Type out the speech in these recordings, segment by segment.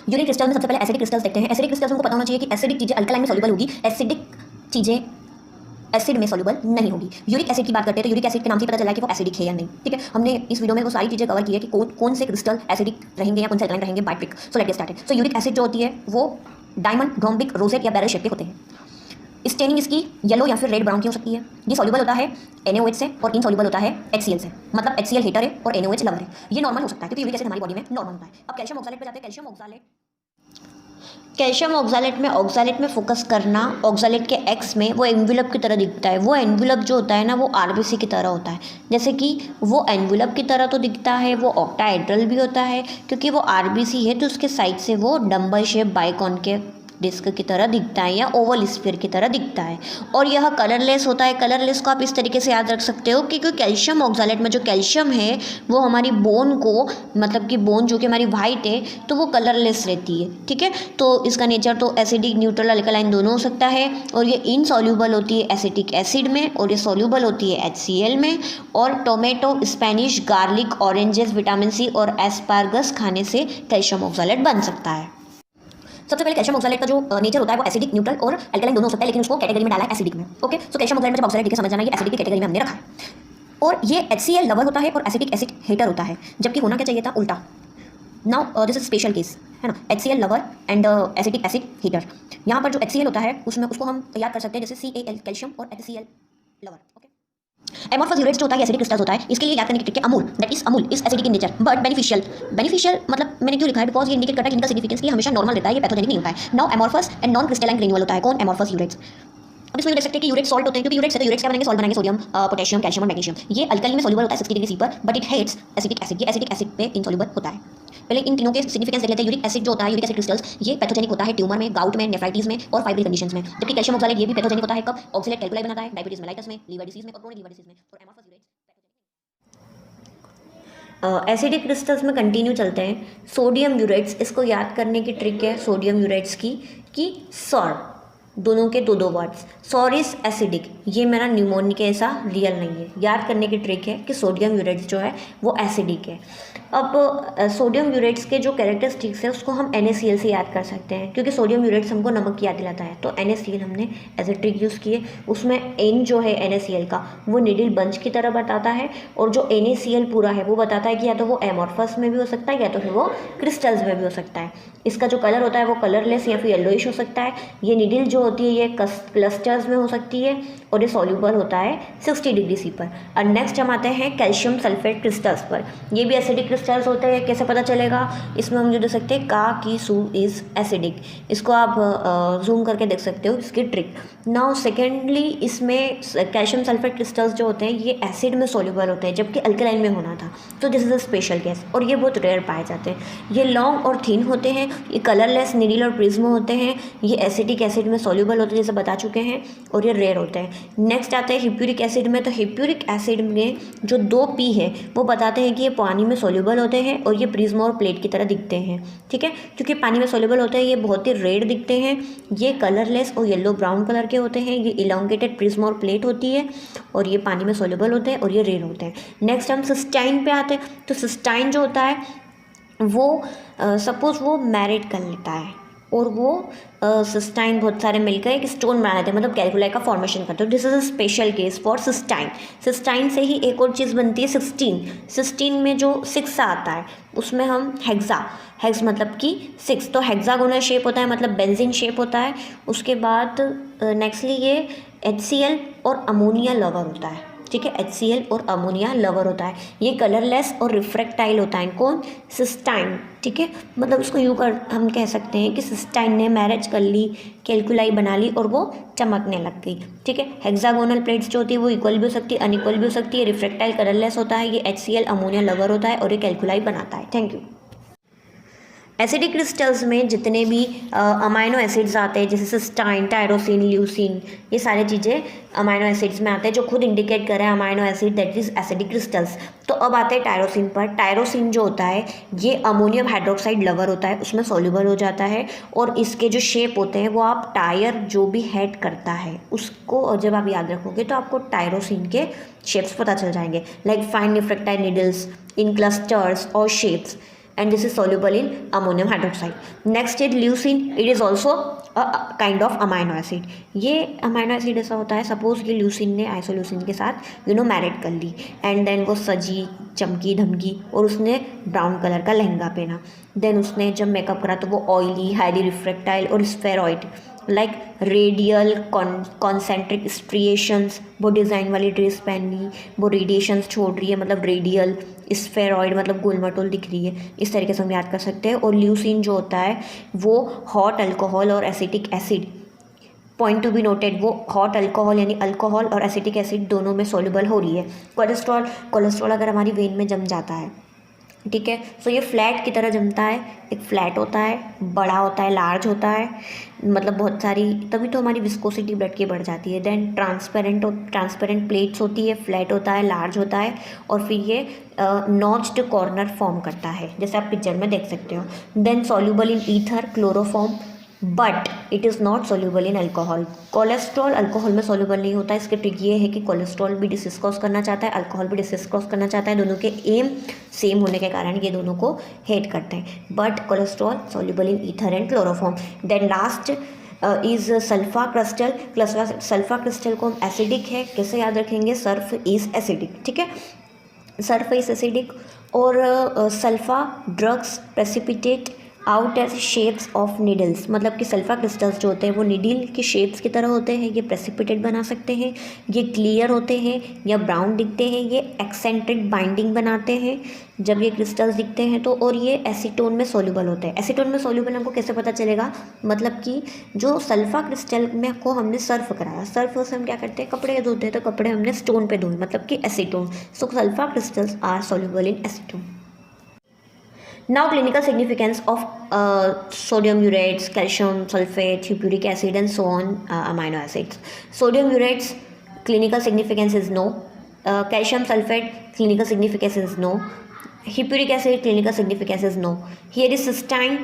Uric crystal में सबसे पहले एसिडिक क्रिस्टल्स देखते हैं। एसिडिक क्रिस्टल्स में हमको पता होना चाहिए कि एसिडिक चीज़ें अल्कलाइन में सॉल्युबल होगी, एसिडिक चीज़ें एसिड में सॉल्युबल नहीं होगी। यूरिक एसिड की बात करते हैं तो यूरिक एसिड के नाम से पता चला है कि वो एसिडिक है या नहीं। ठीक है, हमने इस वीडियो में वो सारी चीज़ें कवर की है कि कौन से क्रिस्टल एसिडिक रहेंगे या कौन से अल्कलाइन रहेंगे by trick. So let get started. So uric acid जो होती है वो डायमंड, रोम्बिक, रोजेट या बैरल शेप के होते हैं। स्टेनिंग इसकी येलो या फिर रेड ब्राउन की हो सकती है। ये सॉल्युबल होता है NaOH से और इनसॉल्युबल होता है HCl से। मतलब HCl हेटर है और NaOH लवर है। ये नॉर्मल हो सकता है क्योंकि यूरिक एसिड हमारी बॉडी में नॉर्मल होता है। अब कैल्शियम ऑक्सैलेट पे जाते हैं। कैल्शियम ऑक्सैलेट में फोकस करना। ऑक्सैलेट के एक्स में वो एनवेलप की तरह दिखता है। वो एनवेलप जो होता है ना वो RBC की तरह होता है। जैसे कि वो एनवेलप की तरह तो दिखता है, वो ऑक्टाहेड्रल भी होता है क्योंकि वो RBC है तो उसके साइड से वो डम्बल शेप बाइकॉनकेव डिस्क की तरह दिखता है या ओवल स्फीयर की तरह दिखता है। और यह कलरलेस होता है। कलरलेस को आप इस तरीके से याद रख सकते हो कि कैल्शियम ऑक्सैलेट में जो कैल्शियम है वो हमारी बोन को, मतलब कि बोन जो कि हमारी वाइट है तो वो कलरलेस रहती है। ठीक है, तो इसका नेचर तो एसिडिक, न्यूट्रल, अल्कलाइन दोनों हो सकता है। और ये इनसॉल्युबल होती है एसिटिक एसिड में और ये सॉल्युबल होती है HCl में। और tomato, Spanish, garlic, oranges, vitamin C और एस्पार्गस खाने से कैल्शियम ऑक्सैलेट बन सकता है। सबसे पहले कैल्शियम ऑक्सैलेट का जो नेचर होता है वो एसिडिक, न्यूट्रल और अल्कलाइन दोनों हो सकता है, लेकिन उसको कैटेगरी में डाला है एसिडिक में। ओके, सो कैल्शियम ऑक्सैलेट में जब ऑक्सैलेट देखे समझ जाना ये एसिडिक की कैटेगरी में हमने रखा है। और ये HCl लवर होता है और एसिडिक एसिड हेटर होता है, जबकि होना क्या चाहिए था उल्टा। Now this is special case है ना, HCl lover and acidic acid heater. यहाँ पर जो HCl होता है उसमें उसको हम याद कर सकते हैं जैसे CAL कैल्शियम और HCl lover. Okay, amorphous urates जो होता है एसिडिक क्रिस्टल्स होता है। इसके लिए याद करने की ट्रिक है Amul, that is Amul is acidic in nature but beneficial. Beneficial मतलब मैंने क्यों लिखा है, बिकॉज ये इंडिकेट करता है इनका सिग्निफिकेंस कि हमेशा नॉर्मल रहता है, ये पैथोजेनिक नहीं होता है। Now amorphous and non crystalline granular होता है कौन, एमोर्फस यूरेट्स। अब इसमें देख सकते हैं कि यूरेट सॉल्ट होते हैं क्योंकि यूरेट्स है तो यूरेट्स क्या बनेंगे, सॉल्ट बनेंगे, सोडियम, पोटेशियम, कैल्शियम और मैग्नीशियम। ये अल्कली में सॉल्युबल होता है 60 डिग्री C पर, but it hates acidic acid. ये एसिडिक एसिड पे इनसॉल्युबल होता है। पहले इन तीनों के सिग्निफिकेंस देख लेते हैं। यूरिक एसिड जो होता है, यूरिक एसिड क्रिस्टल्स, ये पैथोजेनिक होता है ट्यूमर में, गाउट में, नेफ्राइटिस में और फाइब्रिल कंडीशंस में। जबकि कैल्शियम ऑक्सैलेट ये भी पैथोजेनिक होता है कब, ऑक्सैलेट कैल्कुलाई बनाता है डायबिटीज मेलाइटस में, लीवर डिसीज में और क्रोनिक लीवर डिसीज में। और एमोर्फस यूरेट्स एसिडिक क्रिस्टल्स में कंटिन्यू चलते हैं। सोडियम यूरेट्स, इसको याद करने की ट्रिक है सोडियम यूरेट्स की कि सॉर, दोनों के दो वर्ड्स, सॉर इज एसिडिक, ये मेरा न्यूमोनिक है, ऐसा रियल नहीं है। याद करने की ट्रिक है कि सोडियम यूरेट्स जो है वो एसिडिक है। अब सोडियम यूरेट्स के जो कैरेक्टरिस्टिक्स है उसको हम NaCl से याद कर सकते हैं क्योंकि सोडियम यूरेट्स हमको नमक की याद दिलाता है, तो NaCl हमने एज ए ट्रिक यूज़ किए। उसमें N जो है NaCl का वो निडिल बंच की तरह बताता है और जो NaCl पूरा है वो बताता है कि या तो वो एमोर्फस में भी हो सकता है या तो फिर वो क्रिस्टल्स में भी हो सकता है। इसका जो कलर होता है वो कलरलेस या फिर येलोइश हो सकता है। ये निडिल जो होती है ये क्लस्टर्स में हो सकती है और ये सॉल्युबल होता है 60 डिग्री C पर। और नेक्स्ट हम आते हैं कैल्शियम सल्फेट क्रिस्टल्स पर। ये भी एसिडिक क्रिस्टल्स होते हैं। कैसे पता चलेगा, इसमें हम जो देख सकते हैं का की सू इज एसिडिक, इसको आप जूम करके देख सकते हो, इसकी ट्रिक। नाउ सेकेंडली इसमें कैल्शियम सल्फेट क्रिस्टल्स जो होते हैं ये एसिड में सॉल्युबल होते हैं जबकि अल्कलाइन में होना था, तो this is a special case और ये बहुत रेयर पाए जाते हैं। ये लॉन्ग और थिन होते हैं, ये कलरलेस, निडिल और प्रिज्म होते हैं, ये एसिडिक एसिड में सॉल्युबल होते हैं जैसे बता चुके हैं, और ये रेयर होते हैं। नेक्स्ट आते हैं हिप्यूरिक एसिड में। तो हिप्यूरिक एसिड में जो 2P है वो बताते हैं कि ये पानी में सॉल्युबल होते हैं और ये प्रिज्म और प्लेट की तरह दिखते हैं। ठीक है, क्योंकि पानी में सॉल्युबल होते हैं ये बहुत ही रेड दिखते हैं। ये कलरलेस और येलो ब्राउन कलर के होते हैं। ये इलोंगेटेड प्रिज्म और प्लेट होती है और ये पानी में सॉल्युबल होते हैं और ये रेड होते हैं। नेक्स्ट हम सिस्टाइन पे आते हैं। तो सिस्टाइन जो होता है वो सपोज वो मैरिड कर लेता है और वो सिस्टाइन बहुत सारे मिलकर एक स्टोन बना देते हैं, मतलब कैल्कुलाई का फॉर्मेशन करते हो। This is a special case for cysteine. Cysteine से ही एक और चीज़ बनती है सिस्टीन। सिस्टीन में जो 6 आता है उसमें हम हेक्स मतलब कि 6, तो हेक्सागोनल शेप होता है, मतलब बेंजीन शेप होता है। उसके बाद नेक्स्टली ये HCl और अमोनिया लवर होता है। ठीक है, HCl और अमोनिया लवर होता है। ये कलरलेस और रिफ्रैक्टाइल होता है, कौन, सिस्टाइन। ठीक है, मतलब उसको यूँ कर हम कह सकते हैं कि सिस्टाइन ने मैरिज कर ली, कैल्कुलाई बना ली और वो चमकने लग गई। ठीक है, हेक्सागोनल प्लेट्स जो होती है वो इक्वल भी हो सकती है, अनइक्वल भी हो सकती है। रिफ्रैक्टाइल कलरलेस होता है, ये HCl अमोनिया लवर होता है और ये कैल्कुलाई बनाता है। Thank you. एसिडिक क्रिस्टल्स में जितने भी अमाइनो एसिड्स आते हैं जैसे सिस्टाइन, टायरोसिन, ल्यूसिन, ये सारी चीज़ें अमाइनो एसिड्स में आते हैं जो खुद इंडिकेट कर रहे हैं amino acid that is acidic crystals. तो अब आते हैं टायरोसिन पर। टायरोसिन जो होता है ये अमोनियम हाइड्रोक्साइड लवर होता है, उसमें सॉल्युबल हो जाता है और इसके जो शेप होते हैं वो आप टायर जो भी हेड करता है उसको जब आप याद रखोगे तो आपको टायरोसिन के शेप्स पता चल जाएंगे, लाइक फाइन रिफ्रैक्टाइल निडल्स इन क्लस्टर्स और shapes. and this is soluble in ammonium hydroxide. Next is leucine. It is also a kind of amino acid. ये अमाइनो एसिड ऐसा होता है, सपोज कि ल्यूसिन ने आइसोल्यूसिन के साथ मैरिड कर ली एंड देन वो सजी चमकी धमकी और उसने ब्राउन कलर का लहंगा पहना, देन उसने जब मेकअप करा तो वो ऑयली, हाईली रिफ्रेक्टाइल और spheroid like radial concentric striations, वो डिज़ाइन वाली ड्रेस पहन ली, वो रेडिएशंस छोड़ रही है, मतलब रेडियल, स्फेरॉइड मतलब गोल मटोल दिख रही है, इस तरीके से हम याद कर सकते हैं। और ल्यूसिन जो होता है वो हॉट अल्कोहल और acetic acid, point to be noted, वो हॉट अल्कोहल यानी अल्कोहल और एसिटिक एसिड दोनों में सॉल्युबल हो रही है। कोलेस्ट्रॉल अगर हमारी वेन में जम जाता है, ठीक है, सो ये फ्लैट की तरह जमता है, एक फ्लैट होता है, बड़ा होता है, लार्ज होता है, मतलब बहुत सारी, तभी तो हमारी विस्कोसिटी ब्लड की बढ़ जाती है। देन ट्रांसपेरेंट प्लेट्स होती है, फ्लैट होता है, लार्ज होता है और फिर ये नॉच्ड कॉर्नर फॉर्म करता है, जैसे आप पिक्चर में देख सकते हो। Then soluble in ether, chloroform, but it is not soluble in alcohol. Cholesterol alcohol में सोल्यूबल नहीं होता। इसकी ट्रिक ये है कि कोलेस्ट्रॉल भी डिसीज कॉज करना चाहता है, अल्कोहल भी डिसीज कॉज करना चाहता है, दोनों के एम सेम होने के कारण ये दोनों को हेट करते हैं, but cholesterol soluble in ether and chloroform. Then last is sulpha crystal. Sulpha crystal को हम एसिडिक है, कैसे याद रखेंगे, सर्फ इज एसिडिक, ठीक है, सर्फ इज एसिडिक। और sulpha drugs precipitate out as shapes of needles, मतलब कि सल्फा क्रिस्टल्स जो होते हैं वो नीडल के शेप्स की तरह होते हैं, ये प्रेसिपिटेट बना सकते हैं, ये क्लियर होते हैं या ब्राउन दिखते हैं, ये एक्सेंट्रिक बाइंडिंग बनाते हैं जब ये क्रिस्टल्स दिखते हैं तो, और ये एसीटोन में सोल्यूबल होते हैं। एसीटोन में सोल्यूबल हमको कैसे पता चलेगा, मतलब कि जो सल्फा क्रिस्टल में को हमने सर्फ कराया, सर्फ से हम क्या करते हैं, कपड़े धोते हैं, तो कपड़े हमने स्टोन पे धोए, मतलब कि acetone, so sulpha crystals are soluble in acetone. Now clinical significance of sodium urates, calcium sulfate, hippuric acid and so on amino acids. Sodium urates clinical significance is no. Calcium sulfate clinical significance is no. Hippuric acid clinical significance is no. Here is cystine.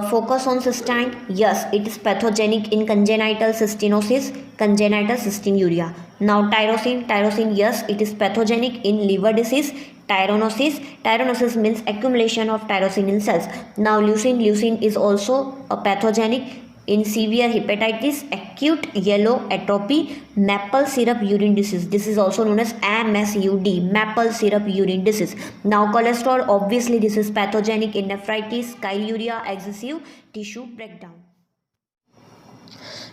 Focus on cystine. Yes, it is pathogenic in congenital cystinosis, congenital cystinuria. Now tyrosine, yes, it is pathogenic in liver disease, tyronosis means accumulation of tyrosine in cells. Now leucine is also a pathogenic in severe hepatitis, acute yellow atrophy, maple syrup urine disease. This is also known as MSUD, maple syrup urine disease. Now cholesterol, obviously this is pathogenic in nephritis, chyluria, excessive tissue breakdown.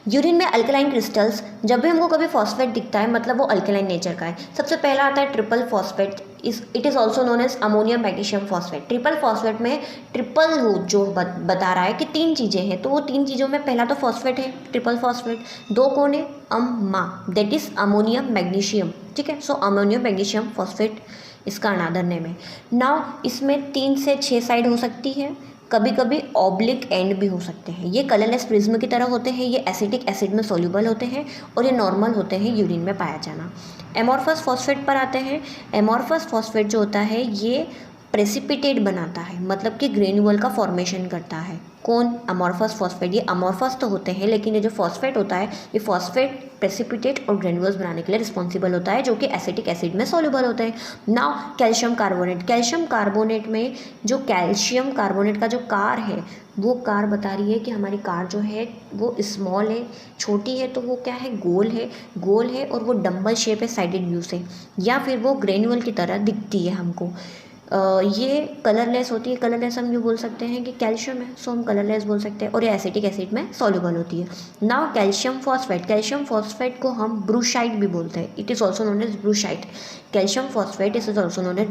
Urine में alkaline crystals, जब भी हमको कभी phosphate दिखता है मतलब वो alkaline nature का है। सबसे पहला आता है triple phosphate, it is also known as ammonium magnesium phosphate. Triple phosphate में ट्रिपल जो बता रहा है कि 3 चीज़ें हैं, तो वो 3 चीज़ों में पहला तो फॉस्फेट है, ट्रिपल फॉस्फेट, 2 कौन है, अम्मा, दैट इज़ अमोनियम मैग्नीशियम, ठीक है, सो अमोनियम मैग्नीशियम फॉस्फेट इसका अनादर नेम है। नाउ इसमें 3 से 6 साइड हो सकती है, कभी कभी ऑब्लिक एंड भी हो सकते हैं। ये कलरलेस प्रिज्म की तरह होते हैं, ये एसिटिक एसिड में सोल्यूबल होते हैं और ये नॉर्मल होते हैं यूरिन में पाया जाना। एमॉर्फस फॉस्फेट पर आते हैं। एमॉर्फस फॉस्फेट जो होता है ये प्रेसिपिटेट बनाता है, मतलब कि ग्रेन्यूल का फॉर्मेशन करता है। कौन, अमॉर्फस फॉस्फेट। ये अमॉर्फस तो होते हैं लेकिन ये जो फॉस्फेट होता है ये फॉस्फेट प्रेसिपिटेट और ग्रेन्यूल्स बनाने के लिए रिस्पॉन्सिबल होता है, जो कि एसिटिक एसिड में सॉल्युबल होते हैं। Now calcium carbonate. Calcium carbonate में जो कैल्शियम कार्बोनेट का जो कार है वो कार बता रही है कि हमारी कार जो है वो स्मॉल है, छोटी है, तो वो क्या है, गोल है और वो डम्बल शेप है साइडेड व्यू से, या फिर वो ग्रेन्यूल की तरह दिखती है हमको। ये कलरलेस होती है। कलरलेस हम ये बोल सकते हैं कि कैल्शियम है, सो हम कलरलेस बोल सकते हैं, और ये एसिटिक एसिड में सॉल्युबल होती है। Now calcium phosphate. Calcium phosphate को हम ब्रूशाइट भी बोलते हैं, it is also known as brushite. Calcium phosphate is also known as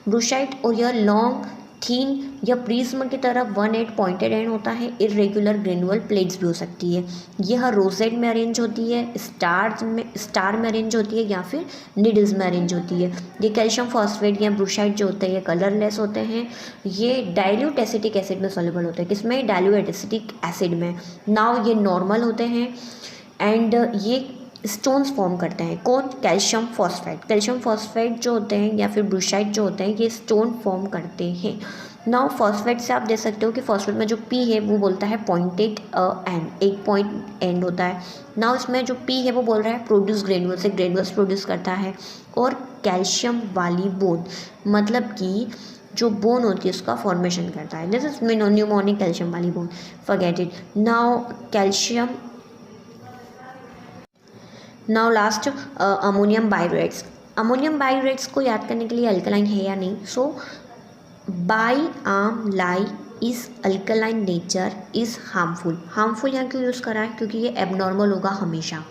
brushite. और यह लॉन्ग थीन या प्रिज्म की तरह 1-8 पॉइंटेड एंड होता है। इरेगुलर ग्रेनुअल प्लेट्स भी हो सकती है। यह रोजेट में अरेंज होती है, स्टार में अरेंज होती है, या फिर निडल्स में अरेंज होती है। ये कैल्शियम फॉस्फेट या ब्रूशाइट जो होते हैं ये कलरलेस होते हैं। ये डाइल्यूट एसिटिक एसिड में सॉल्युबल होते हैं। किसमें, डाइल्यूट एसिटिक एसिड में। नाउ ये नॉर्मल होते हैं एंड ये स्टोन्स फॉर्म करते हैं। कौन, कैल्शियम फॉस्फेट। कैल्शियम फॉस्फेट जो होते हैं या फिर ब्रूशाइट जो होते हैं ये स्टोन फॉर्म करते हैं। नाउ फॉस्फेट से आप देख सकते हो कि फॉस्फेट में जो पी है वो बोलता है पॉइंटेड एंड, एक पॉइंट एंड होता है। नाउ इसमें जो पी है वो बोल रहा है प्रोड्यूस ग्रेन्यूल, से ग्रेन्यूल्स प्रोड्यूस करता है। और कैल्शियम वाली बोन, मतलब कि जो बोन होती है उसका फॉर्मेशन करता है. दिस इज न्यूमोनिक कैल्शियम वाली bone. Forget it. Now calcium. Now last ammonium biurates. Ammonium biurates को याद करने के लिए अल्कलाइन है या नहीं. सो बाई आम लाई is alkaline nature is harmful. Harmful यहाँ क्यों यूज़ करा है, क्योंकि ये एबनॉर्मल होगा हमेशा.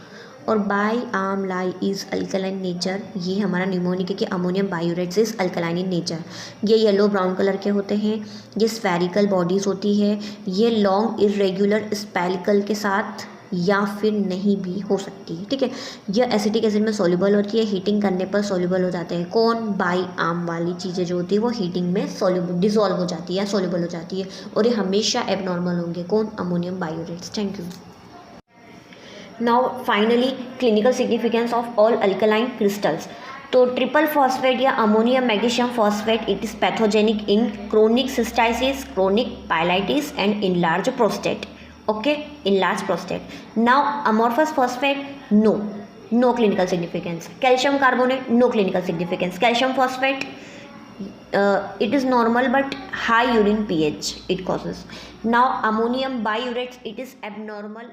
और बाई आम लाई इज़ अल्कलाइन नेचर, ये हमारा न्यूमोनिक है कि ammonium biurates is alkaline in nature. ये येलो ब्राउन कलर के होते हैं. ये स्फेरिकल बॉडीज़ होती है. ये लॉन्ग इरेगुलर स्पेलिकल के साथ या फिर नहीं भी हो सकती है. ठीक है. यह एसिटिक एसिड में सॉल्युबल होती है. हीटिंग करने पर सॉल्युबल हो जाते हैं. कौन? बाई आम वाली चीज़ें जो होती है वो हीटिंग में सॉल्युबल डिजॉल्व हो जाती है या सॉल्युबल हो जाती है. और ये हमेशा एबनॉर्मल होंगे. कौन? Ammonium biurates. Thank you. Now finally clinical significance of all alkaline crystals. तो ट्रिपल फॉस्फेट या ammonium magnesium phosphate it is pathogenic in chronic cystitis, chronic pyelitis and in large prostate. Okay, in large prostate. Now amorphous phosphate, no clinical significance. Calcium carbonate, no clinical significance. Calcium phosphate, it is normal but high urine pH it causes. Now ammonium biuretes, it is abnormal